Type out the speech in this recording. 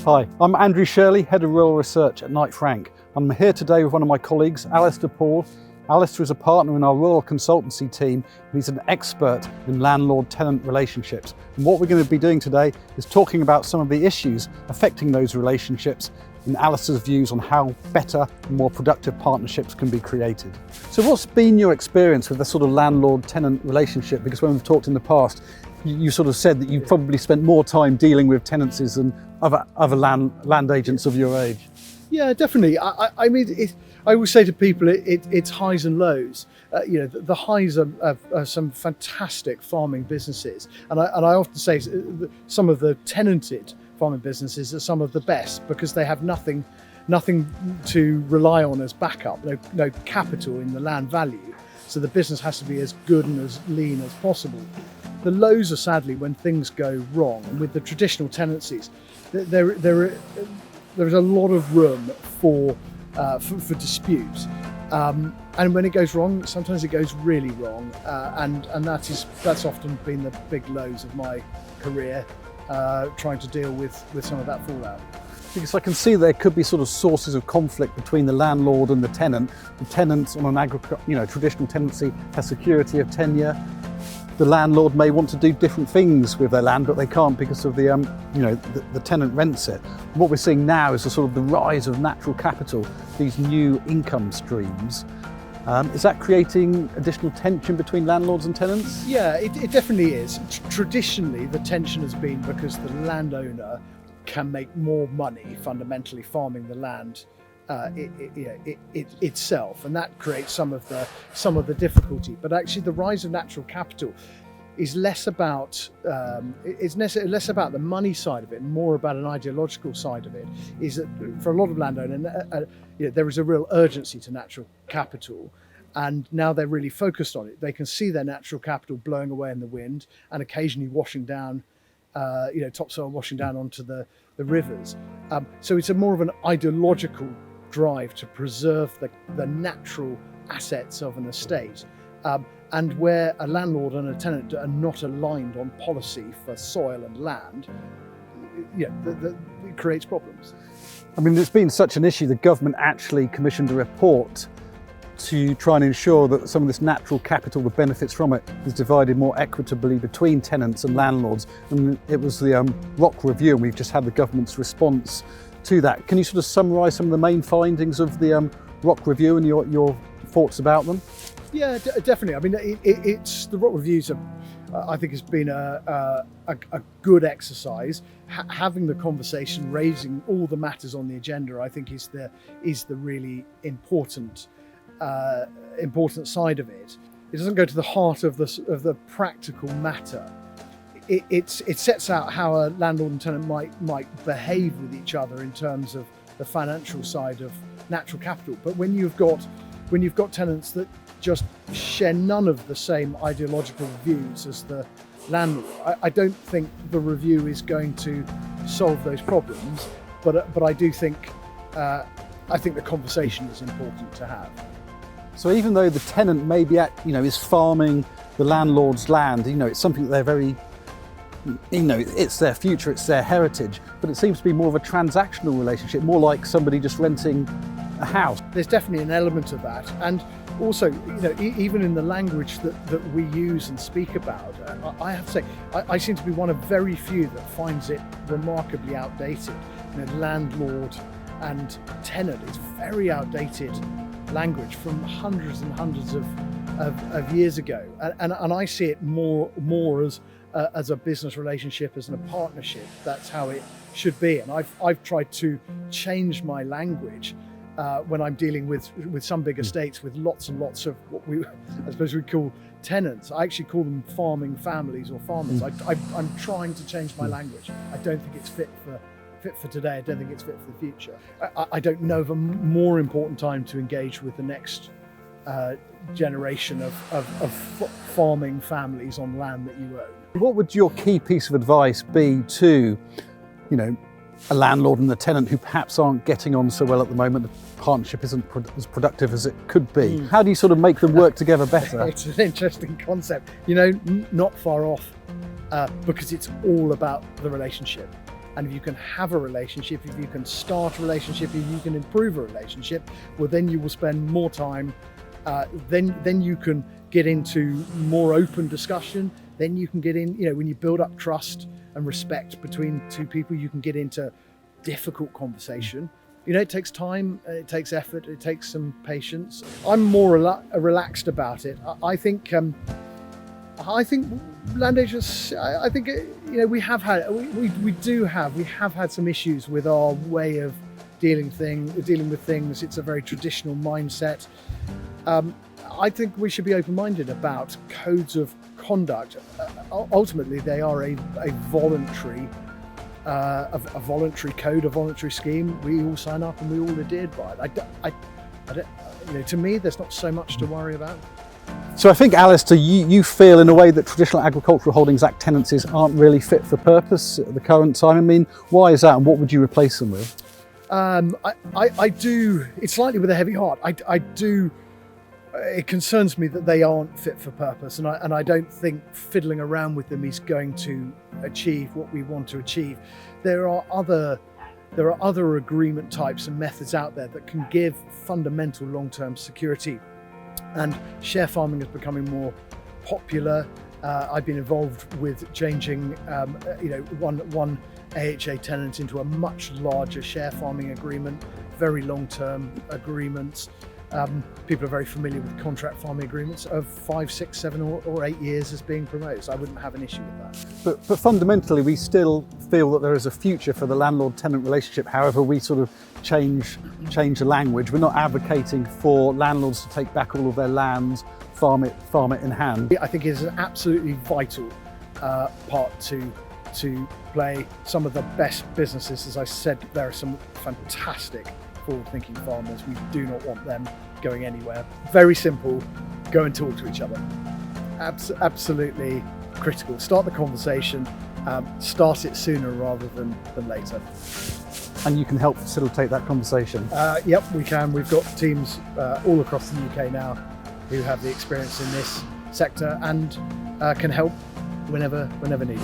Hi, I'm Andrew Shirley, Head of Rural Research at Knight Frank. I'm here today with one of my colleagues, Alistair Paul. Alistair is a partner in our rural consultancy team, and he's an expert in landlord tenant relationships. And what we're going to be doing today is talking about some of the issues affecting those relationships and Alistair's views on how better and more productive partnerships can be created. So what's been your experience with the sort of landlord tenant relationship? Because when we've talked in the past, you sort of said that you've probably spent more time dealing with tenancies than other land agents of your age. Yeah, definitely. I mean, I always say to people, it's highs and lows. The highs are some fantastic farming businesses, and I often say some of the tenanted farming businesses are some of the best because they have nothing to rely on as backup, no capital in the land value. So the business has to be as good and as lean as possible. The lows are sadly when things go wrong, and with the traditional tenancies, there is a lot of room for dispute, and when it goes wrong, sometimes it goes really wrong, and that's often been the big lows of my career, trying to deal with some of that fallout. Because I can see there could be sort of sources of conflict between the landlord and the tenant. The tenant on an traditional tenancy has security of tenure. The landlord may want to do different things with their land, but they can't because of the tenant rents it. What we're seeing now is the rise of natural capital, these new income streams. Is that creating additional tension between landlords and tenants? Yeah, it definitely is. Traditionally, the tension has been because the landowner can make more money fundamentally farming the land itself, and that creates some of the difficulty. But actually, the rise of natural capital is less about less about the money side of it, and more about an ideological side of it. Is that for a lot of landowners, there is a real urgency to natural capital, and now they're really focused on it. They can see their natural capital blowing away in the wind and occasionally washing down, topsoil washing down onto the rivers. So it's more of an ideological drive to preserve the natural assets of an estate, and where a landlord and a tenant are not aligned on policy for soil and land, it creates problems. I mean, there's been such an issue. The government actually commissioned a report to try and ensure that some of this natural capital, the benefits from it, is divided more equitably between tenants and landlords. And it was the ROC review, and we've just had the government's response to that. Can you sort of summarise some of the main findings of the ROC review and your thoughts about them? Yeah, definitely. I mean, it's the ROC reviews I think has been a good exercise. Having the conversation, raising all the matters on the agenda, I think is the really important side of it. It doesn't go to the heart of the practical matter. It sets out how a landlord and tenant might behave with each other in terms of the financial side of natural capital. But when you've got tenants that just share none of the same ideological views as the landlord, I don't think the review is going to solve those problems. But I do think the conversation is important to have. So even though the tenant may be is farming the landlord's land, it's something that they're very, it's their future, it's their heritage, but it seems to be more of a transactional relationship, more like somebody just renting a house. There's definitely an element of that, and also, even in the language that we use and speak about, I have to say, I seem to be one of very few that finds it remarkably outdated. Landlord and tenant is very outdated language from hundreds and hundreds of years ago, and I see it more as a business relationship, as a partnership. That's how it should be, and I've tried to change my language when I'm dealing with some big estates with lots and lots of what I suppose we call tenants. I actually call them farming families or farmers. I'm trying to change my language. I don't think it's fit for today. I don't think it's fit for the future. I don't know of a more important time to engage with the next generation of farming families on land that you own. What would your key piece of advice be to, a landlord and a tenant who perhaps aren't getting on so well at the moment? The partnership isn't as productive as it could be. How do you sort of make them work together better? It's an interesting concept. Not far off, because it's all about the relationship. And if you can have a relationship, if you can start a relationship, if you can improve a relationship, well, then you will spend more time. Then you can get into more open discussion. Then you can get in, when you build up trust and respect between two people, you can get into difficult conversation. It takes time, it takes effort, it takes some patience. I'm more relaxed about it. I think land agents, I think, we have had some issues with our way of dealing with things. It's a very traditional mindset. I think we should be open-minded about codes of conduct. Ultimately, they are a voluntary code, a voluntary scheme. We all sign up and we all adhere by it. To me, there's not so much to worry about. So I think, Alistair, you feel in a way that Traditional Agricultural Holdings Act tenancies aren't really fit for purpose at the current time. I mean, why is that, and what would you replace them with? I do. It's slightly with a heavy heart. I do. It concerns me that they aren't fit for purpose, and I don't think fiddling around with them is going to achieve what we want to achieve. There are other agreement types and methods out there that can give fundamental long-term security, and share farming is becoming more popular. I've been involved with changing, one AHA tenant into a much larger share farming agreement, very long-term agreements. People are very familiar with contract farming agreements of 5, 6, 7 or 8 years as being promoted. So I wouldn't have an issue with that. But fundamentally, we still feel that there is a future for the landlord-tenant relationship. However, we sort of change the language. We're not advocating for landlords to take back all of their lands, farm it in hand. I think it is an absolutely vital part to play. Some of the best businesses, as I said, there are some fantastic forward-thinking farmers. We do not want them going anywhere. Very simple, go and talk to each other. Absolutely critical. Start the conversation, start it sooner rather than later. And you can help facilitate that conversation? Yep, we can. We've got teams all across the UK now who have the experience in this sector and can help whenever needed.